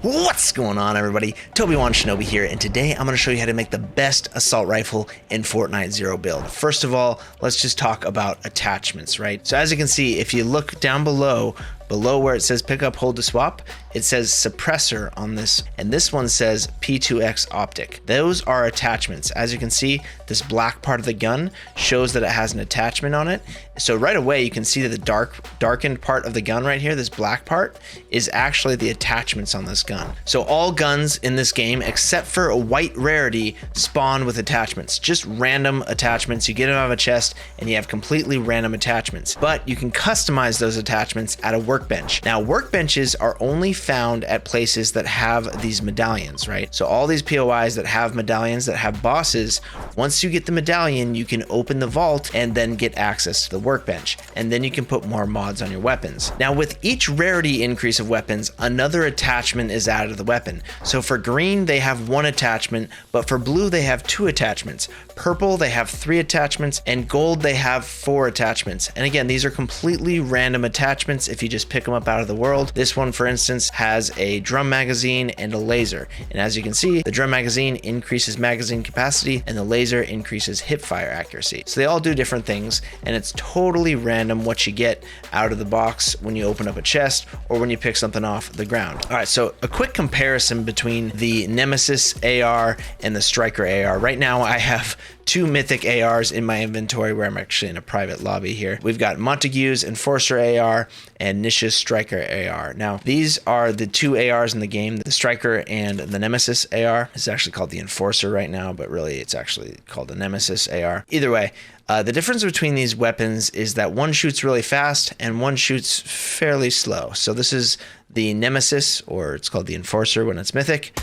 What's going on, everybody? Toby1 Shinobi here, and today I'm going to show you how to make the best assault rifle in Fortnite Zero build. First of all, let's just talk about attachments, right? So as you can see, if you look down below where it says pick up, hold to swap, it says suppressor on this, and this one says P2X optic. Those are attachments. As you can see, this black part of the gun shows that it has an attachment on it. So right away, you can see that the darkened part of the gun right here, this black part, is actually the attachments on this gun. So all guns in this game, except for a white rarity, spawn with attachments, just random attachments. You get them out of a chest and you have completely random attachments, but you can customize those attachments at a workbench. Now, workbenches are only found at places that have these medallions, right? So all these POIs that have medallions, that have bosses, once you get the medallion, you can open the vault and then get access to the workbench. And then you can put more mods on your weapons. Now, with each rarity increase of weapons, another attachment is added to the weapon. So for green, they have one attachment, but for blue, they have two attachments. Purple, they have 3 attachments, and gold, they have 4 attachments. And again, these are completely random attachments if you just pick them up out of the world. This one, for instance, has a drum magazine and a laser. And as you can see, the drum magazine increases magazine capacity and the laser increases hip fire accuracy. So they all do different things, and it's totally random what you get out of the box when you open up a chest or when you pick something off the ground. All right, so a quick comparison between the Nemesis AR and the Striker AR. Right now, I have 2 mythic ARs in my inventory where I'm actually in a private lobby here. We've got Montague's Enforcer AR and Nisha's Striker AR. Now, these are the 2 ARs in the game. The Striker and the Nemesis AR is actually called the Enforcer right now, but really it's actually called the Nemesis AR. Either way, the difference between these weapons is that one shoots really fast and one shoots fairly slow. So this is the Nemesis, or it's called the Enforcer when it's mythic.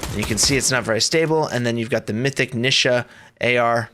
And you can see it's not very stable. And then you've got the mythic Nisha AR,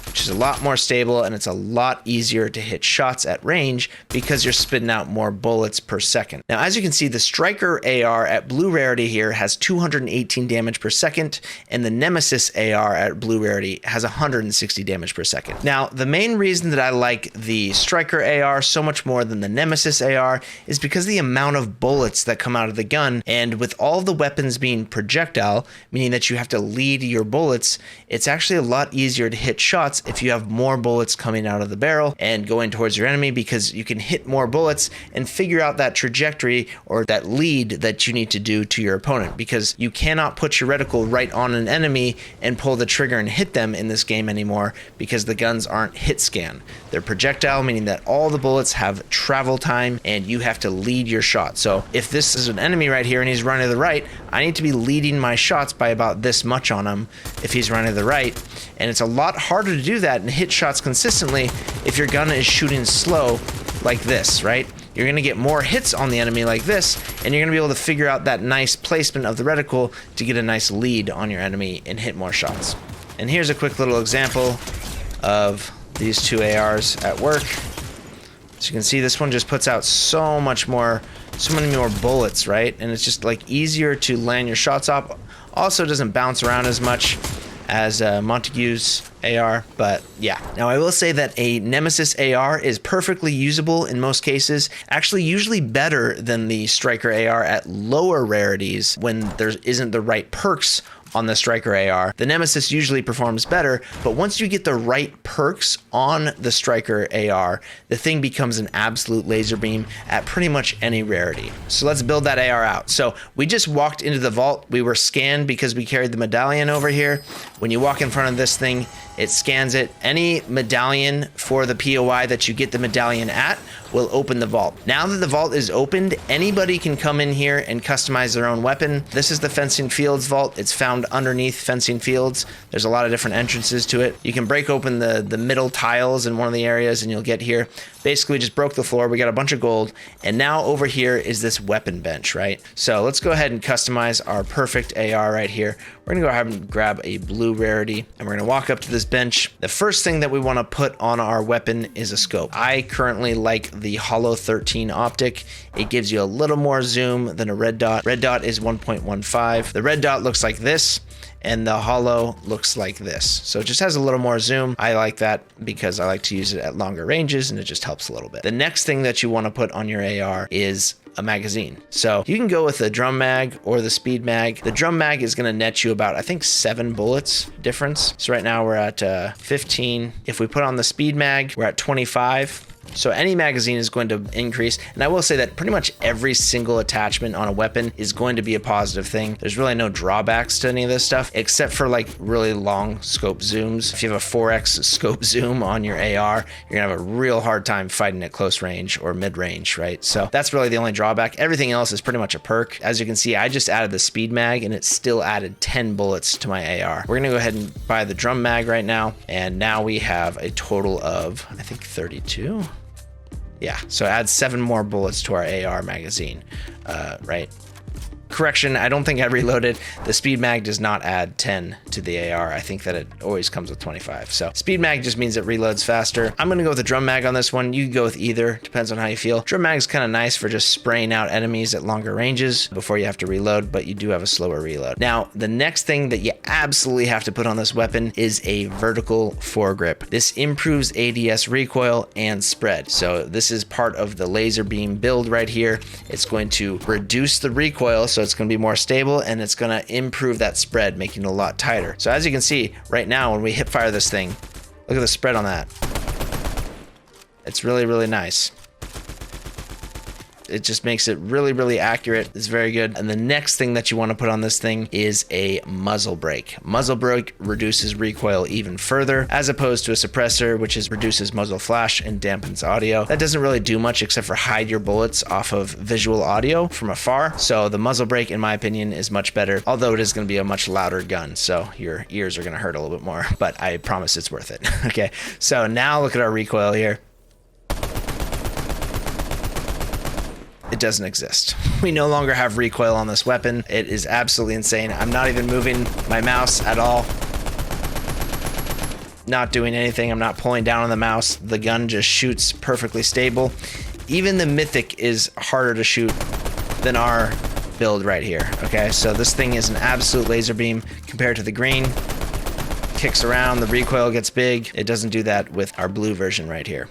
which is a lot more stable, and it's a lot easier to hit shots at range because you're spitting out more bullets per second. Now, as you can see, the Striker AR at blue rarity here has 218 damage per second, and the Nemesis AR at blue rarity has 160 damage per second. Now, the main reason that I like the Striker AR so much more than the Nemesis AR is because the amount of bullets that come out of the gun, and with all the weapons being projectile, meaning that you have to lead your bullets, it's actually a lot easier to hit shots if you have more bullets coming out of the barrel and going towards your enemy, because you can hit more bullets and figure out that trajectory or that lead that you need to do to your opponent, because you cannot put your reticle right on an enemy and pull the trigger and hit them in this game anymore, because the guns aren't hit scan. They're projectile, meaning that all the bullets have travel time and you have to lead your shot. So if this is an enemy right here and he's running to the right, I need to be leading my shots by about this much on him if he's running to the right. And it's a lot harder to do that and hit shots consistently if your gun is shooting slow like this, right? You're gonna get more hits on the enemy like this, and you're gonna be able to figure out that nice placement of the reticle to get a nice lead on your enemy and hit more shots. And here's a quick little example of these 2 ARs at work. So you can see this one just puts out so many more bullets, right? And it's just like easier to land your shots off. Also doesn't bounce around as much as Montague's AR, but yeah. Now, I will say that a Nemesis AR is perfectly usable in most cases, actually usually better than the Striker AR at lower rarities when there isn't the right perks on the Striker AR. The Nemesis usually performs better, but once you get the right perks on the Striker AR, the thing becomes an absolute laser beam at pretty much any rarity. So let's build that AR out. So we just walked into the vault. We were scanned because we carried the medallion over here. When you walk in front of this thing, it scans it. Any medallion for the POI that you get the medallion at will open the vault. Now that the vault is opened, anybody can come in here and customize their own weapon. This is the Fencing Fields vault. It's found underneath Fencing Fields. There's a lot of different entrances to it. You can break open the middle tiles in one of the areas and you'll get here. Basically, we just broke the floor. We got a bunch of gold. And now over here is this weapon bench, right? So let's go ahead and customize our perfect AR right here. We're gonna go ahead and grab a blue rarity and we're gonna walk up to this bench. The first thing that we wanna put on our weapon is a scope. I currently like the Holo 13 optic. It gives you a little more zoom than a red dot. Red dot is 1.15. The red dot looks like this. and the holo looks like this. So it just has a little more zoom. I like that because I like to use it at longer ranges, and it just helps a little bit. The next thing that you want to put on your AR is a magazine. So you can go with the drum mag or the speed mag. The drum mag is going to net you about, I think, 7 bullets difference. So right now we're at 15. If we put on the speed mag, we're at 25. So any magazine is going to increase. And I will say that pretty much every single attachment on a weapon is going to be a positive thing. There's really no drawbacks to any of this stuff, except for like really long scope zooms. If you have a 4x scope zoom on your AR, you're gonna have a real hard time fighting at close range or mid range, right? So that's really the only drawback. Everything else is pretty much a perk. As you can see, I just added the speed mag and it still added 10 bullets to my AR. We're gonna go ahead and buy the drum mag right now. And now we have a total of, I think, 32. Yeah, so add 7 more bullets to our AR magazine, right? Correction, I don't think I reloaded. The speed mag does not add 10 to the AR. I think that it always comes with 25. So speed mag just means it reloads faster. I'm gonna go with the drum mag on this one. You can go with either, depends on how you feel. Drum mag is kind of nice for just spraying out enemies at longer ranges before you have to reload, but you do have a slower reload. Now, the next thing that you absolutely have to put on this weapon is a vertical foregrip. This improves ADS recoil and spread. So this is part of the laser beam build right here. It's going to reduce the recoil, so it's going to be more stable, and it's going to improve that spread, making it a lot tighter. So as you can see right now, when we hip fire this thing, look at the spread on that. It's really, really nice. It just makes it really, really accurate. It's very good. And the next thing that you want to put on this thing is a muzzle brake. Muzzle brake reduces recoil even further, as opposed to a suppressor, which reduces muzzle flash and dampens audio. That doesn't really do much except for hide your bullets off of visual audio from afar. So the muzzle brake, in my opinion, is much better, although it is going to be a much louder gun. So your ears are going to hurt a little bit more, but I promise it's worth it. Okay, so now look at our recoil here. It doesn't exist. We no longer have recoil on this weapon. It is absolutely insane. I'm not even moving my mouse at all. Not doing anything. I'm not pulling down on the mouse. The gun just shoots perfectly stable. Even the Mythic is harder to shoot than our build right here. Okay, so this thing is an absolute laser beam compared to the green. Kicks around, the recoil gets big. It doesn't do that with our blue version right here.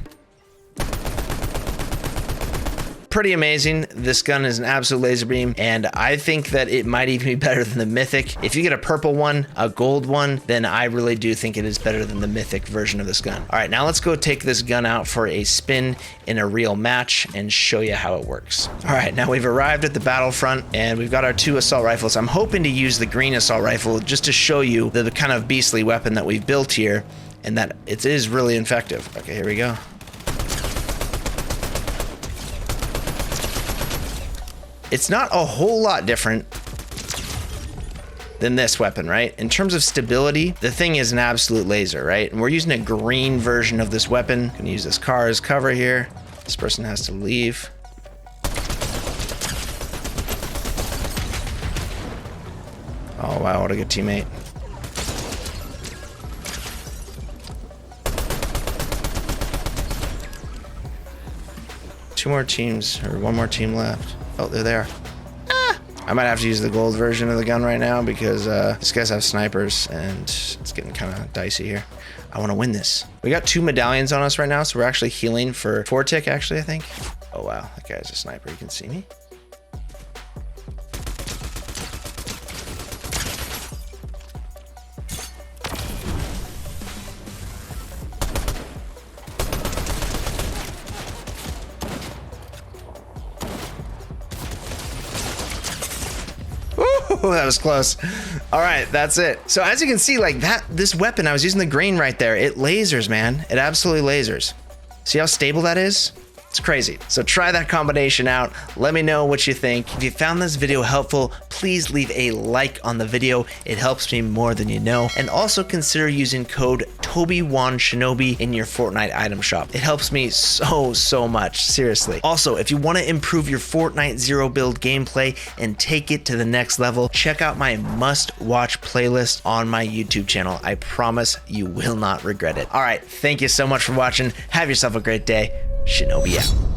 Pretty amazing. This gun is an absolute laser beam, and I think that it might even be better than the Mythic. If you get a purple one, a gold one, then I really do think it is better than the Mythic version of this gun. All right, now let's go take this gun out for a spin in a real match and show you how it works. All right, now we've arrived at the battlefront and we've got our 2 assault rifles. I'm hoping to use the green assault rifle just to show you the kind of beastly weapon that we've built here and that it is really effective. Okay, here we go. It's not a whole lot different than this weapon, right? In terms of stability, the thing is an absolute laser, right? And we're using a green version of this weapon. I'm gonna use this car as cover here. This person has to leave. Oh wow, what a good teammate. Two more teams, or one more team left. Oh, they're there. I might have to use the gold version of the gun right now because these guys have snipers and it's getting kind of dicey here. I want to win this. We got 2 medallions on us right now, so we're actually healing for Fortnite, actually, I think. Oh, wow. That guy's a sniper. You can see me. Ooh, that was close. All right, that's it. So as you can see, like that, this weapon, I was using the green right there. It lasers, man. It absolutely lasers. See how stable that is? It's crazy. So try that combination out. Let me know what you think. If you found this video helpful, please leave a like on the video. It helps me more than you know. And also consider using code TobyWanShinobi in your Fortnite item shop. It helps me so much, seriously. Also, if you want to improve your Fortnite Zero build gameplay and take it to the next level, check out my must-watch playlist on my YouTube channel. I promise you will not regret it. All right, thank you so much for watching. Have yourself a great day. Shinobi out.